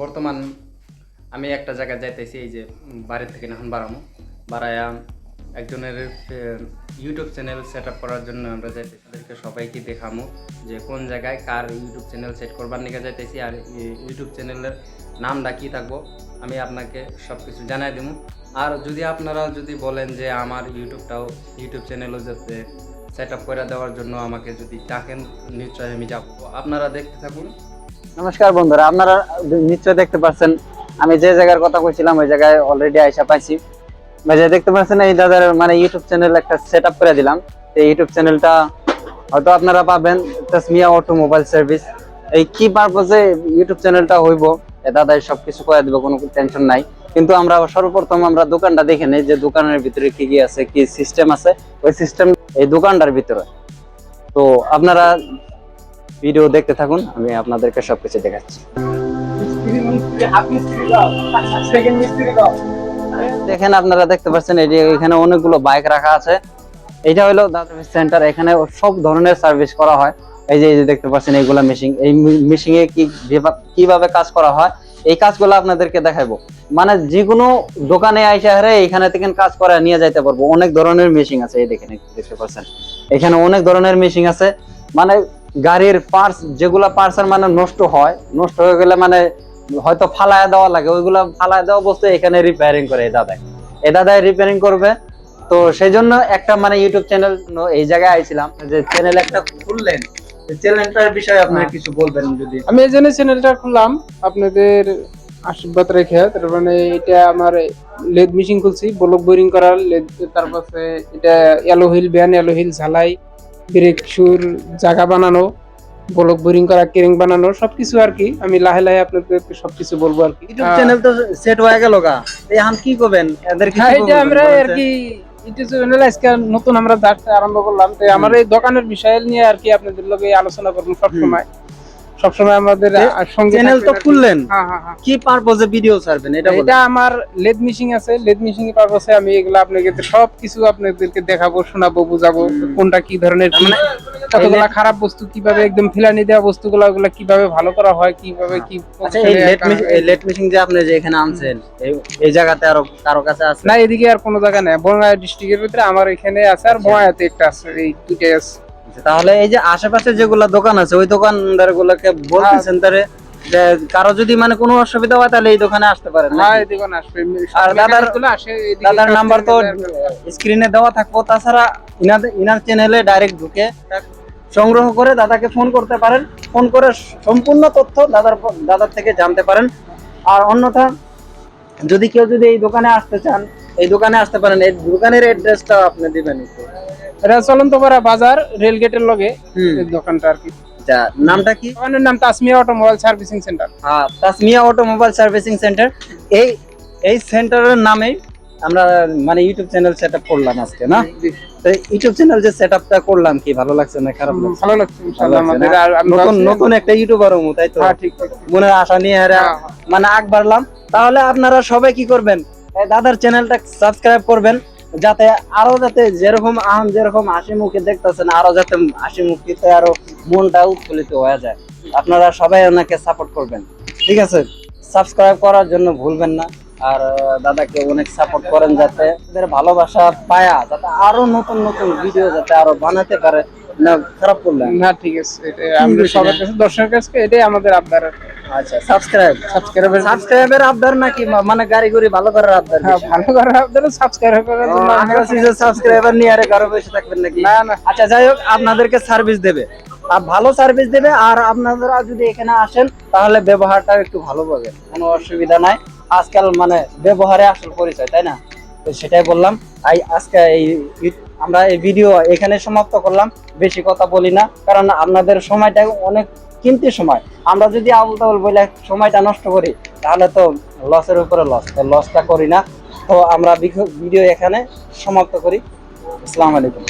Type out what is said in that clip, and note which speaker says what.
Speaker 1: বর্তমান আমি একটা জায়গায় যাইতেছি, এই যে বাড়ির থেকে এখন বাড়ায়া একজনের ইউটিউব চ্যানেল সেট আপ করার জন্য আমরা যাইতেছি। তাদেরকে সবাইকে দেখামো যে কোন জায়গায় কার ইউটিউব চ্যানেল সেট করবার নিয়ে যাইতেছি, আর ইউটিউব চ্যানেলের নামটা কী থাকবো আমি আপনাকে সব কিছু জানাই দেবো। আর যদি আপনারা যদি বলেন যে আমার ইউটিউব চ্যানেলও যাতে সেট আপ করে দেওয়ার জন্য আমাকে যদি ডাকেন, নিশ্চয়ই আমি যাবো। আপনারা দেখতে থাকুন।
Speaker 2: নমস্কার বন্ধুরা, আপনারা নিশ্চয় দেখতে পাচ্ছেন আমি যে জায়গার কথা কইছিলাম ওই জায়গায় অলরেডি আইসা পাইছি। ভাই দেখতে পাচ্ছেন এই দাদার মানে ইউটিউব চ্যানেল একটা সেট আপ করে দিলাম। এই ইউটিউব চ্যানেলটা হয়তো আপনারা পাবেন তাসমিয়া অটোমোবাইল সার্ভিস। এই কি পারপোজে ইউটিউব চ্যানেলটা হইব এ দাদাই সবকিছু করে দিবে, কোনো টেনশন নাই। কিন্তু আমরা সর্বপ্রথম আমরা দোকানটা দেখে নেই যে দোকানের ভিতরে কি কি আছে, কি সিস্টেম আছে। ওই সিস্টেম এই দোকানটার ভিতরে। তো আপনারা ভিডিও দেখতে থাকুন, আমি আপনাদেরকে সবকিছু দেখাচ্ছি। দেখেন আপনারা দেখতে পাচ্ছেন এই যে এখানে অনেকগুলো বাইক রাখা আছে। এটা হলো দাদা সেন্টার, এখানে সব ধরনের সার্ভিস করা হয়। এই যে দেখতে পাচ্ছেন এইগুলা মেশিন, এই মেশিন এ কিভাবে কাজ করা হয় এই কাজগুলো আপনাদেরকে দেখাবো। মানে যে কোনো দোকানে আইসা হারে এখানে থেকে কাজ করে নিয়ে যাইতে পারবো। অনেক ধরনের মেশিন আছে, এই দেখেন দেখতে পাচ্ছেন এখানে অনেক ধরনের মেশিন আছে। মানে গাড়ির পার্টস যেগুলা পার্টস মানে নষ্ট হয়ে গেলে মানে হয়তো ফালায় দেওয়া লাগে, ওইগুলা ফালায় দেওয়া বস্তু এখানে রিপেয়ারিং করে এই দাদাই রিপেয়ারিং করবে। তো সেই জন্য একটা মানে ইউটিউব চ্যানেল এই জায়গায় আইছিলাম, যে চ্যানেল একটা খুললেন, চ্যানেলটার বিষয়ে আপনি কিছু বলবেন যদি।
Speaker 3: আমি এই জন্য চ্যানেলটা খুললাম আপনাদের আশীর্বাদ রেখে। তার মানে এটা আমার লেদ মেশিন খুলছি, ব্লক বোরিং করার লেদ, তারপরে এটা এলো হুইল ঝালাই, ব্রেক শুর জায়গা বানানো, ব্লক বোরিং করা, কেরিং বানানো, সবকিছু আর কি। আমি লাহে লাহে আপনাদেরকে সবকিছু বলবো আর কি।
Speaker 2: ইউটিউব চ্যানেল তো সেট হয়ে গেল গা, এখন কি করবেন এদের কি?
Speaker 3: এটা আমরা আর কি ইউটিউব চ্যানেল আজকে নতুন আমরা আরম্ভ করলাম। তো আমার এই দোকানের বিষয় নিয়ে আর কি আপনাদের লগে আলোচনা করব সবসময় আমাদের সঙ্গে।
Speaker 2: চ্যানেল তো খুললেন,
Speaker 3: হ্যাঁ,
Speaker 2: কি পারপোজে ভিডিও ছাড়বেন এটা বলেন।
Speaker 3: এটা আমার লেদ মেশিন আছে, লেদ মেশিন পারপাসে আমি এগুলা আপনাকে সবকিছু আপনাদেরকে দেখাবো, শোনাবো, বুঝাবো কোনটা কি ধরনের, মানে কতগুলা খারাপ বস্তু কিভাবে একদম ফিলানি দেওয়া বস্তুগুলো ওগুলা কিভাবে ভালো করা হয়, কিভাবে কি।
Speaker 2: আচ্ছা, এই লেদ মেশিন যে আপনি যে এখানে আনছেন এই জায়গাতে আরো কারো কাছে আছে
Speaker 3: না? এদিকে আর কোনো জায়গা নেই, বঙ্গাইগাঁও ডিস্ট্রিক্টের ভিতরে আমার এখানে আছে, আর বঙ্গাইগাঁওতে একটা আছে, এই দুইটাই আছে।
Speaker 2: তাহলে এই যে আশেপাশে যেগুলা দোকান আছে ওই দোকানদার গুলাকে বলতেছেন তারে যে কারো যদি মানে কোনো অসুবিধা হয় তাহলে এই দোকানে আসতে পারেন।
Speaker 3: হ্যাঁ, এই দোকানে আসবে।
Speaker 2: আর দাদার নাম্বার তো স্ক্রিনে দেওয়া থাকবো। তাছাড়া ইনার চ্যানেলে ডাইরেক্ট ঢুকে সংগ্রহ করে দাদাকে ফোন করতে পারেন, ফোন করে সম্পূর্ণ তথ্য দাদার থেকে জানতে পারেন। আর অন্যথা যদি কেউ যদি এই দোকানে আসতে চান, এই দোকানে আসতে পারেন। এই দোকানের অ্যাড্রেসটা আপনি দিবেন একটু।
Speaker 3: এটা চলন্তপাড়া বাজার, রেল গেটের লগে এই দোকানটা আর কি।
Speaker 2: আচ্ছা, নামটা কি?
Speaker 3: দোকানের নাম তাসমিয়া অটোমোবাইল সার্ভিসিং সেন্টার।
Speaker 2: হ্যাঁ, তাসমিয়া অটোমোবাইল সার্ভিসিং সেন্টার। এই সেন্টারের নামে আমরা মানে ইউটিউব চ্যানেল সেটআপ করলাম আজকে, না? তো ইউটিউব চ্যানেল যে সেটআপটা করলাম, কি ভালো লাগছে না খারাপ লাগছে?
Speaker 3: ভালো লাগছে ইনশাআল্লাহ। আমাদের
Speaker 2: নতুন একটা ইউটিউবার হবো, তাই তো?
Speaker 3: হ্যাঁ, ঠিক।
Speaker 2: মনের আশা নিয়ে মানে আগ বাড়লাম। তাহলে আপনারা সবাই কি করবেন, দাদার চ্যানেলটা সাবস্ক্রাইব করবেন, যাতে আরো যাতে যেরকম হাসি মুখে দেখতেছেন আরো যাতে হাসি মুখে আরো মনটা উৎফুল্লিত হয়ে যায়। আপনারা সবাই ওনাকে সাপোর্ট করবেন, ঠিক আছে? সাবস্ক্রাইব করার জন্য ভুলবেন না। আর দাদাকে অনেক সাপোর্ট করেন, যাতে তাদের ভালোবাসা পায়া যাতে আরো নতুন ভিডিও যাতে আরো বানাতে পারে। না খারাপ করলেন
Speaker 3: না, ঠিক আছে। এটা আমরা সবার কাছে, দর্শকের কাছে এটাই আমাদের আবদার।
Speaker 2: আচ্ছা, সাবস্ক্রাইবের আবদার নাকি মানে গাড়ি ভালো করার আবদার?
Speaker 3: হ্যাঁ, ভালো করার আবদার, সাবস্ক্রাইব করার জন্য।
Speaker 2: আমরা যে সাবস্ক্রাইবার নিয়ে আরে ঘরে বসে থাকবেন নাকি?
Speaker 3: না।
Speaker 2: আচ্ছা, যাই হোক, আপনাদেরকে সার্ভিস দেবে, আর ভালো সার্ভিস দেবে। আর আপনারা যদি এখানে আসেন তাহলে ব্যবহারটা একটু ভালো পাবেন, কোনো অসুবিধা নাই। আজকাল মানে ব্যবহারে আসল পরিচয়, তাই না? তো সেটাই বললাম। আজকে আমরা এই ভিডিও এখানে সমাপ্ত করলাম। বেশি কথা বলি না, কারণ আপনাদের সময়টা অনেক কিমতি সময়। আমরা যদি আবুল তাবুল বলে সময়টা নষ্ট করি তাহলে তো লসের উপরে লসটা করি না। তো আমরা ভিডিও এখানে সমাপ্ত করি। আসসালামু আলাইকুম।